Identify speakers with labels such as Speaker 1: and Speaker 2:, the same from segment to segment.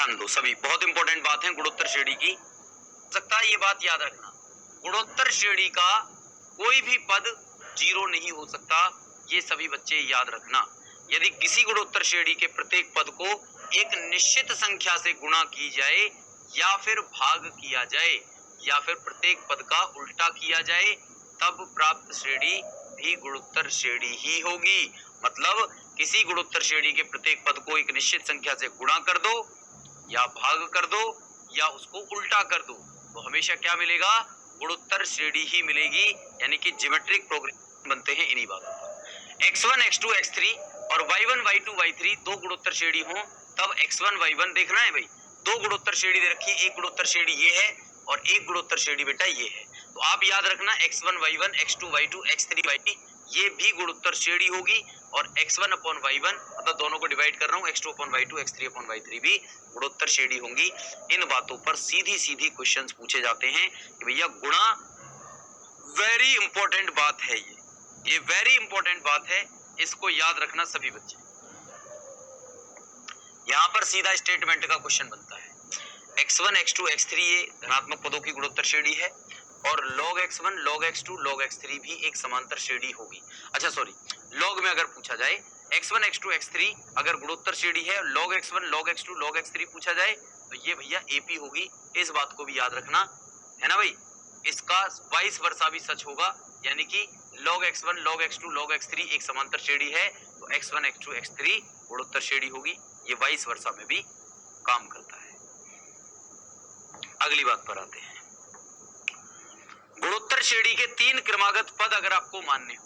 Speaker 1: ध्यान दो सभी, बहुत इंपॉर्टेंट बात है गुणोत्तर श्रेणी की सकता है, ये बात याद रखना। गुणोत्तर श्रेणी का कोई भी पद जीरो नहीं हो सकता, ये सभी बच्चे याद रखना। यदि किसी गुणोत्तर श्रेणी के प्रत्येक पद को एक निश्चित संख्या से गुणा की जाए या फिर भाग किया जाए या फिर प्रत्येक पद का उल्टा किया जाए, तब प्राप्त श्रेणी भी गुणोत्तर श्रेणी ही होगी। मतलब किसी गुणोत्तर श्रेणी के प्रत्येक पद को एक निश्चित संख्या से गुणा कर दो या भाग कर दो या उसको उल्टा कर दो, तो हमेशा क्या मिलेगा? गुणोत्तर श्रेणी ही मिलेगी, यानी कि ज्योमेट्रिक प्रोग्रेशन बनते हैं इन्हीं बातों पर। x1 x2 x3 और y1 y2 y3 दो गुणोत्तर श्रेणी हो तब x1 y1 देखना है भाई। दो गुणोत्तर श्रेणी दे रखी है, एक गुणोत्तर श्रेणी ये है और एक गुणोत्तर श्रेणी बेटा ये है, तो आप याद रखना x1 y1 x2 y2 x3 y3 ये भी गुणोत्तर श्रेणी होगी और x1 upon y1 मतलब दोनों को डिवाइड कर रहा हूँ x2 upon y2 x3 upon y3 भी गुणोत्तर श्रेणी होंगी। इन बातों पर सीधी सीधी क्वेश्चंस पूछे जाते हैं कि भैया गुणा, वेरी इंपॉर्टेंट बात है ये वेरी इंपॉर्टेंट बात है, इसको याद रखना सभी बच्चे। यहाँ पर सीधा स्टेटमेंट का क्वेश्चन बनता है, x1 x2 x3 ये धनात्मक पदों की गुणोत्तर श्रेणी है और log x1 log x2 log x3 भी एक समांतर श्रेणी होगी। अच्छा सॉरी, log में अगर पूछा जाए x1 x2 x3 अगर गुणोत्तर श्रेणी है, log x1 log x2 log x3 पूछा जाए तो ये भैया AP होगी। इस बात को भी याद रखना है ना भाई। इसका वाइस वर्सा भी सच होगा, यानी कि log x1 log x2 log x3 एक समांतर श्रेणी है तो x1 x2 x3 गुणोत्तर श्रेणी होगी। ये वाइस वर्सा में भी काम करता है। अगली बात पर आते हैं, गुणोत्तर श्रेणी के तीन क्रमागत पद अगर आपको मानने हो,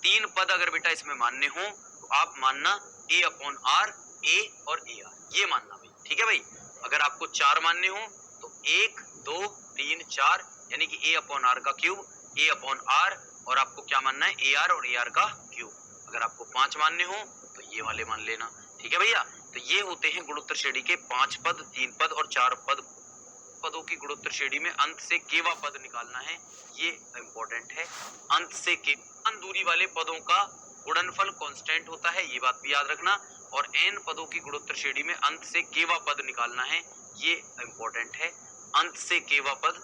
Speaker 1: तीन पद अगर बेटा इसमें मानने हो तो आप मानना a अपॉन आर, a और AR, ये मानना भाई, ठीक है भाई। अगर आपको चार मानने हो तो 1 2 3 4 यानी कि a अपॉन आर का क्यूब, a अपॉन आर, और आपको क्या मानना है? AR और AR का क्यूब। अगर आपको 5 मानने हो तो ये वाले मान लेना, ठीक है भैया। तो ये होते हैं गुणोत्तर श्रेणी के 5 पद, 3 पद और 4 पद। पदों की गुणोत्तर श्रेणी में अंत से केवा पद निकालना है, ये इंपॉर्टेंट है। अंत से समान दूरी वाले पदों का गुणनफल कांस्टेंट होता है, ये बात भी याद रखना। और n पदों की गुणोत्तर श्रेणी में अंत से केवा पद निकालना है, ये इंपॉर्टेंट है। अंत से केवा पद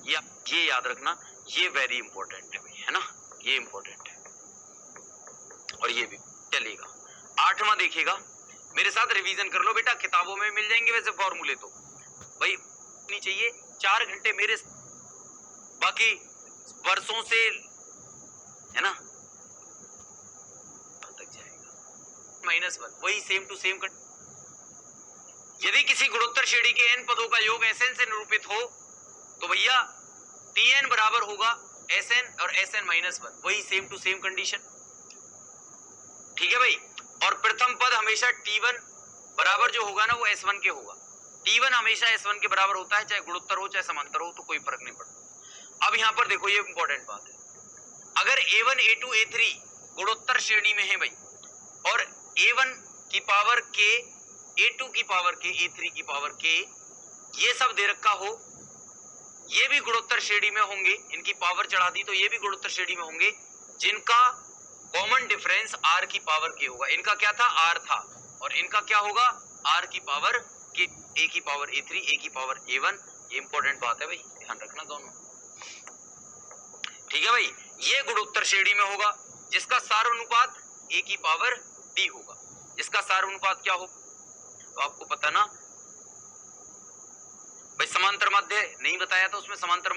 Speaker 1: ये याद रखना, ये वेरी इंपॉर्टेंट है भाई, है ना, ये इंपॉर्टेंट है और ये भी चलेगा। 8वां देखिएगा, मेरे साथ रिवीजन कर लो बेटा, किताबों में मिल जाएंगे वैसे फॉर्मूले तो भाई नहीं चाहिए। 4 घंटे मेरे बाकी वर्षों से है ना तक जाएगा -1, वही सेम टू सेम। यदि किसी गुणोत्तर श्रेणी के n पदों का योग Sn से निरूपित हो तो भैया Tn बराबर होगा Sn और Sn -1, वही सेम टू सेम कंडीशन, ठीक है भाई। और प्रथम पद हमेशा T1 बराबर जो होगा ना वो S1 के होगा। T1 हमेशा S1 के बराबर होता है, चाहे गुणोत्तर हो चाहे समांतर हो, तो कोई फर्क नहीं पड़ता। अब यहाँ पर देखो, ये इंपॉर्टेंट बात है, अगर A1 A2 A3 गुणोत्तर श्रेणी में है भाई और A1 की पावर K, A2 की पावर K, A3 की पावर K, ये सब दे रखा हो, ये भी गुणोत्तर श्रेणी में होंगे। इनकी पावर चढ़ा दी तो ये भी गुणोत्तर श्रेणी में होंगे, जिनका कॉमन डिफरेंस R की पावर K होगा। इनका क्या था? R था, और इनका क्या होगा? R की पावर K, A की पावर A3, A की पावर A1। ये इंपॉर्टेंट बात है भाई, ध्यान रखना दोनों, ठीक है भाई। ये गुणोत्तर श्रेणी में होगा जिसका सार अनुपात A की पावर D होगा। जिसका सार अनुपात क्या हो तो आपको पता ना भाई, समांतर माध्य नहीं बताया था उसमें, समांतर